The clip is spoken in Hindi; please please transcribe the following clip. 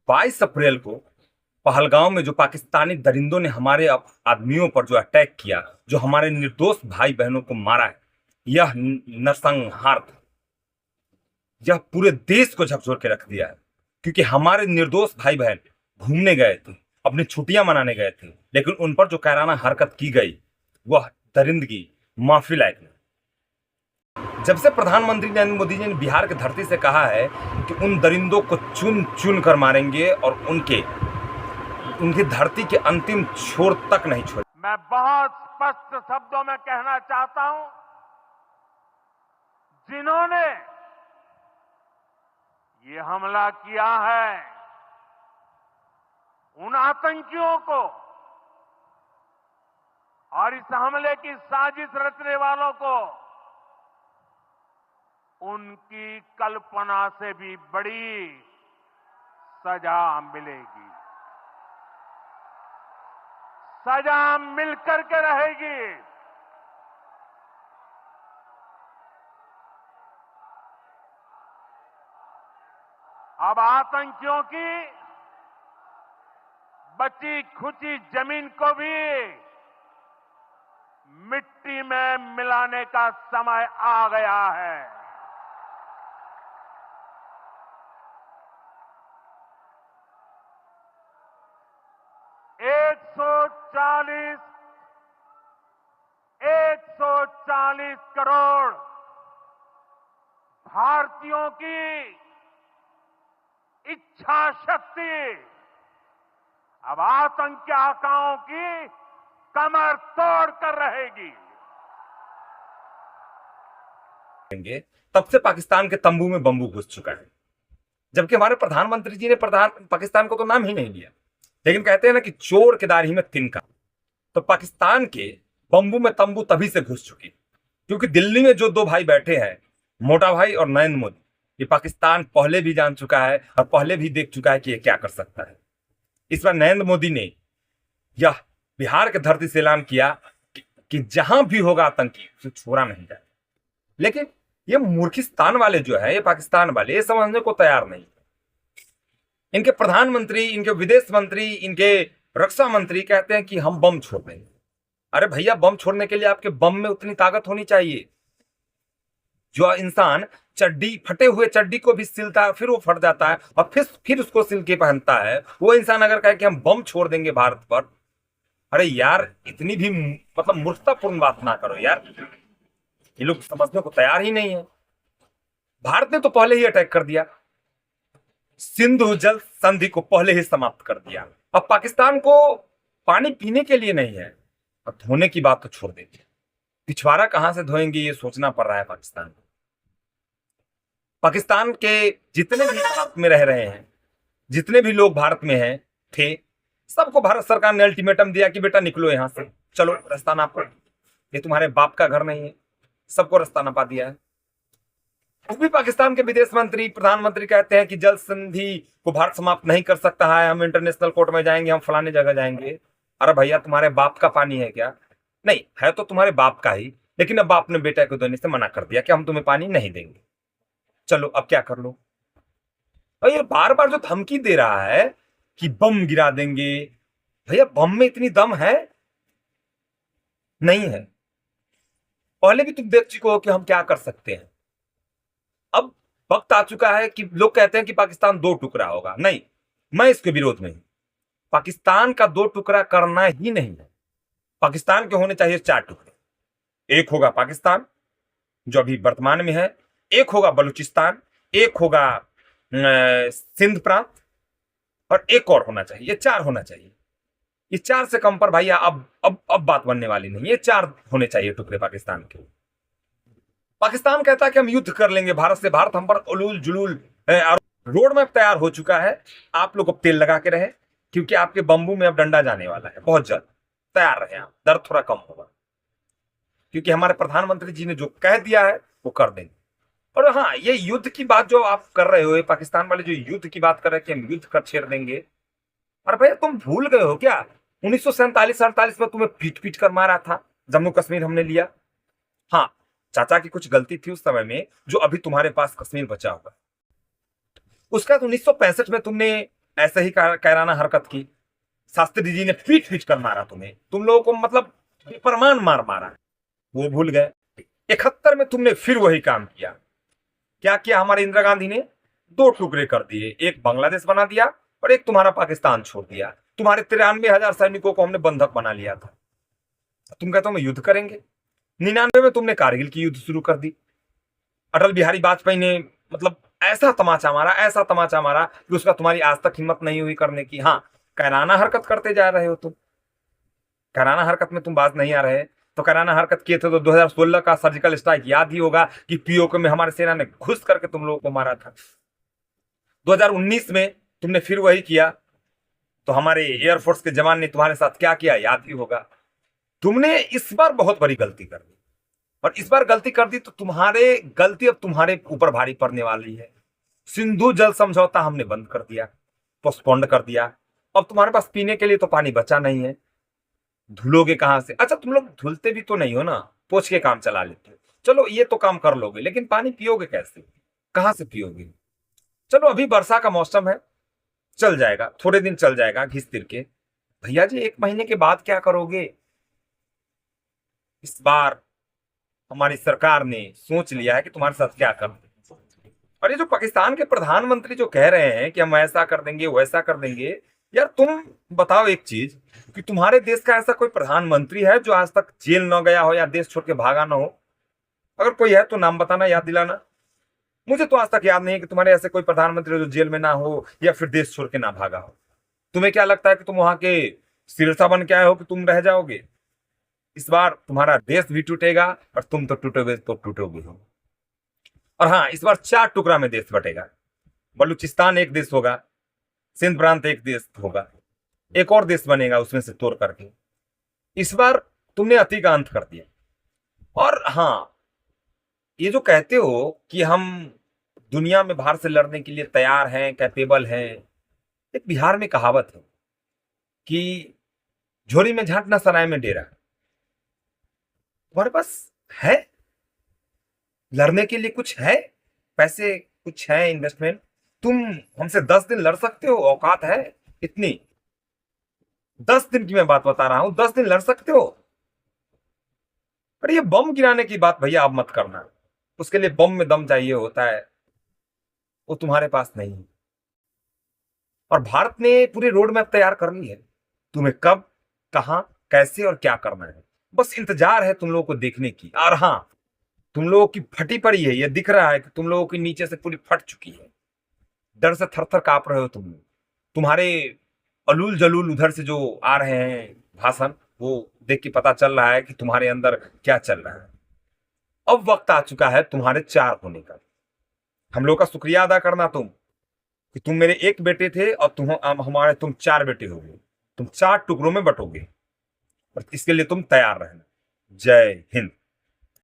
22 अप्रैल को पहलगांव में जो पाकिस्तानी दरिंदों ने हमारे आदमियों पर जो अटैक किया, जो हमारे निर्दोष भाई बहनों को मारा है, यह नरसंहार था। यह पूरे देश को झकझोर के रख दिया है, क्योंकि हमारे निर्दोष भाई बहन घूमने गए थे, अपनी छुट्टियां मनाने गए थे, लेकिन उन पर जो कायराना हरकत की गई वह दरिंदगी माफी लायक नहीं। जब से प्रधानमंत्री नरेंद्र मोदी जी ने बिहार की धरती से कहा है कि उन दरिंदों को चुन चुन कर मारेंगे और उनकी धरती के अंतिम छोर तक नहीं छोड़। मैं बहुत स्पष्ट शब्दों में कहना चाहता हूं, जिन्होंने ये हमला किया है, उन आतंकियों को और इस हमले की साजिश रचने वालों को उनकी कल्पना से भी बड़ी सजा मिलेगी। सजा मिलकर के रहेगी। अब आतंकियों की बची खुची जमीन को भी मिट्टी में मिलाने का समय आ गया है। एक सौ चालीस करोड़ भारतीयों की इच्छा शक्ति अब आतंकी आकाओं की कमर तोड़ कर रहेगी। तब से पाकिस्तान के तंबू में बंबू घुस चुका है, जबकि हमारे प्रधानमंत्री जी ने पाकिस्तान को तो नाम ही नहीं लिया, लेकिन कहते हैं ना कि चोर के दाढ़ी में तिनका। तो पाकिस्तान के बंबू में तंबू तभी से घुस चुकी, क्योंकि दिल्ली में जो दो भाई बैठे हैं, मोटा भाई और नरेंद्र मोदी, ये पाकिस्तान पहले भी जान चुका है और पहले भी देख चुका है कि ये क्या कर सकता है। इस बार नरेंद्र मोदी ने यह बिहार के धरती से ऐलान किया कि जहां भी होगा आतंकी उसे छोड़ा नहीं जाए। लेकिन ये मूर्खिस्तान वाले जो है, ये पाकिस्तान वाले, ये समझने को तैयार नहीं। इनके प्रधानमंत्री, इनके विदेश मंत्री, इनके रक्षा मंत्री कहते हैं कि हम बम छोड़ देंगे। अरे भैया, बम छोड़ने के लिए आपके बम में उतनी ताकत होनी चाहिए। जो इंसान फटे हुए चड्डी को भी सिलता है, फिर वो फट जाता है और फिर उसको सिल के पहनता है, वो इंसान अगर कहे कि हम बम छोड़ देंगे भारत पर, अरे यार, इतनी भी मतलब मूर्खतापूर्ण बात ना करो यार। ये लोग समझने को तैयार ही नहीं है। भारत ने तो पहले ही अटैक कर दिया, सिंधु जल संधि को पहले ही समाप्त कर दिया। अब पाकिस्तान को पानी पीने के लिए नहीं है, और धोने की बात तो छोड़ देंगे। पिछवाड़ा कहां से धोएंगे ये सोचना पड़ रहा है पाकिस्तान को। पाकिस्तान के जितने भी भारत में रह रहे हैं, जितने भी लोग भारत में हैं थे, सबको भारत सरकार ने अल्टीमेटम दिया कि बेटा निकलो यहां से, चलो रास्ता नापो, ये तुम्हारे बाप का घर नहीं है। सबको रास्ता नापा दिया है। अब भी पाकिस्तान के विदेश मंत्री, प्रधानमंत्री कहते हैं कि जल संधि को भारत समाप्त नहीं कर सकता है, हम इंटरनेशनल कोर्ट में जाएंगे, हम फलाने जगह जाएंगे। अरे भैया, तुम्हारे बाप का पानी है क्या? नहीं है तो तुम्हारे बाप का ही, लेकिन अब बाप ने बेटा को देने से मना कर दिया कि हम तुम्हें पानी नहीं देंगे। चलो अब क्या कर लो। और ये बार बार जो धमकी दे रहा है कि बम गिरा देंगे, भैया बम में इतनी दम है? नहीं है। पहले भी तुम देख चुके हो कि हम क्या कर सकते हैं। अब वक्त आ चुका है कि लोग कहते हैं कि पाकिस्तान दो टुकड़ा होगा। नहीं, मैं इसके विरोध में हूं। पाकिस्तान का दो टुकड़ा करना ही नहीं है। पाकिस्तान के होने चाहिए 4 टुकड़े। एक होगा पाकिस्तान जो अभी वर्तमान में है, एक होगा बलूचिस्तान, एक होगा सिंध प्रांत, और एक और होना चाहिए। ये 4 होना चाहिए। ये 4 से कम पर भैया अब बात बनने वाली नहीं। ये 4 होने चाहिए टुकड़े पाकिस्तान के। पाकिस्तान कहता है कि हम युद्ध कर लेंगे भारत से, भारत हम पर उलूल जुलूल। रोड मैप तैयार हो चुका है, आप लोग अब तेल लगा के रहे, क्योंकि आपके बंबू में अब डंडा जाने वाला है बहुत जल्द। तैयार रहे आप, दर्द थोड़ा कम होगा, क्योंकि हमारे प्रधानमंत्री जी ने जो कह दिया है वो कर देंगे। और हाँ, ये युद्ध की बात जो आप कर रहे हो, पाकिस्तान वाले जो युद्ध की बात कर रहे हैं कि हम युद्ध कर छेड़ देंगे, अरे भैया तुम भूल गए हो क्या 1947-48 में तुम्हें पीट पीट कर मारा था, जम्मू कश्मीर हमने लिया। हाँ, चाचा की कुछ गलती थी उस समय में, जो अभी तुम्हारे पास कश्मीर बचा हुआ। उसका 1965 में तुमने ऐसे ही कैराना हरकत की। शास्त्री जी ने पीट पीट कर मारा तुम्हें, तुम लोगों को मतलब बेपरमान मार मारा, वो भूल गए। 71 में तुमने फिर वही काम किया। क्या किया हमारे इंदिरा गांधी ने? दो टुकड़े कर दिए, एक बांग्लादेश बना दिया और एक तुम्हारा पाकिस्तान छोड़ दिया। तुम्हारे 93,000 सैनिकों को हमने बंधक बना लिया था। तुम कहते हो हम युद्ध करेंगे। 99 में तुमने कारगिल की युद्ध शुरू कर दी। अटल बिहारी वाजपेयी ने मतलब ऐसा तमाचा मारा, ऐसा तमाचा मारा कि उसका तुम्हारी आज तक हिम्मत नहीं हुई करने की। हाँ, कैराना हरकत करते जा रहे हो तुम, कैराना हरकत में तुम बाज नहीं आ रहे। तो कैराना हरकत किए थे तो 2016 का सर्जिकल स्ट्राइक याद ही होगा कि पीओके में हमारे सेना ने घुस करके तुम लोगों को मारा था। 2019 में तुमने फिर वही किया, तो हमारे एयरफोर्स के जवान ने तुम्हारे साथ क्या किया याद ही होगा। तुमने इस बार बहुत बड़ी गलती कर दी, और इस बार गलती कर दी तो तुम्हारे गलती अब तुम्हारे ऊपर भारी पड़ने वाली है। सिंधु जल समझौता हमने बंद कर दिया, पोस्टपोन्ड कर दिया। अब तुम्हारे पास पीने के लिए तो पानी बचा नहीं है, धुलोगे कहां से? अच्छा, तुम लोग धुलते भी तो नहीं हो ना, पोछ के काम चला लेते हो। चलो ये तो काम कर लोगे, लेकिन पानी पियोगे कैसे? कहां से पियोगे? चलो अभी वर्षा का मौसम है, चल जाएगा, थोड़े दिन चल जाएगा घिस तिर के। भैया जी 1 महीने के बाद क्या करोगे? इस बार हमारी सरकार ने सोच लिया है कि तुम्हारे साथ क्या कर दें। और ये जो पाकिस्तान के प्रधानमंत्री जो कह रहे हैं कि हम ऐसा कर देंगे वैसा कर देंगे, यार तुम बताओ एक चीज, कि तुम्हारे देश का ऐसा कोई प्रधानमंत्री है जो आज तक जेल न गया हो या देश छोड़ के भागा ना हो? अगर कोई है तो नाम बताना, याद दिलाना। मुझे तो आज तक याद नहीं है कि तुम्हारे ऐसे कोई प्रधानमंत्री जो जेल में ना हो या फिर देश छोड़ के ना भागा हो। तुम्हें क्या लगता है कि तुम वहां के सिरसा बन के आए हो कि तुम रह जाओगे? इस बार तुम्हारा देश भी टूटेगा और तुम तो टूटोगे तो टूटोगे हो। और हाँ, इस बार 4 टुकड़ा में देश बटेगा। बलूचिस्तान एक देश होगा, सिंध प्रांत एक देश होगा, एक और देश बनेगा उसमें से तोड़ करके। इस बार तुमने अति का अंत कर दिया। और हाँ, ये जो कहते हो कि हम दुनिया में बाहर से लड़ने के लिए तैयार हैं, कैपेबल हैं, एक बिहार में कहावत है कि झोरी में झांटना सराय में डेरा। तुम्हारे पास है लड़ने के लिए? कुछ है पैसे, कुछ है इन्वेस्टमेंट? तुम हमसे 10 दिन लड़ सकते हो? औकात है इतनी? 10 दिन की मैं बात बता रहा हूं, 10 दिन लड़ सकते हो? अरे ये बम गिराने की बात भैया अब मत करना, उसके लिए बम में दम चाहिए होता है, वो तुम्हारे पास नहीं है। और भारत ने पूरी रोड मैप तैयार कर ली है, तुम्हें कब, कहां, कैसे और क्या करना है। बस इंतजार है तुम लोगों को देखने की। और हाँ, तुम लोगों की फटी पड़ी है, ये दिख रहा है कि तुम लोगों की नीचे से पूरी फट चुकी है। डर से थर थर कांप रहे हो तुम लोग। तुम्हारे अलूल जलूल उधर से जो आ रहे हैं भाषण, वो देख के पता चल रहा है कि तुम्हारे अंदर क्या चल रहा है। अब वक्त आ चुका है तुम्हारे 4 होने का। हम लोग का शुक्रिया अदा करना तुम, कि तुम मेरे एक बेटे थे और तुम 4 बेटे हो गए। तुम 4 टुकड़ों में बटोगे, और इसके लिए तुम तैयार रहना। जय हिंद।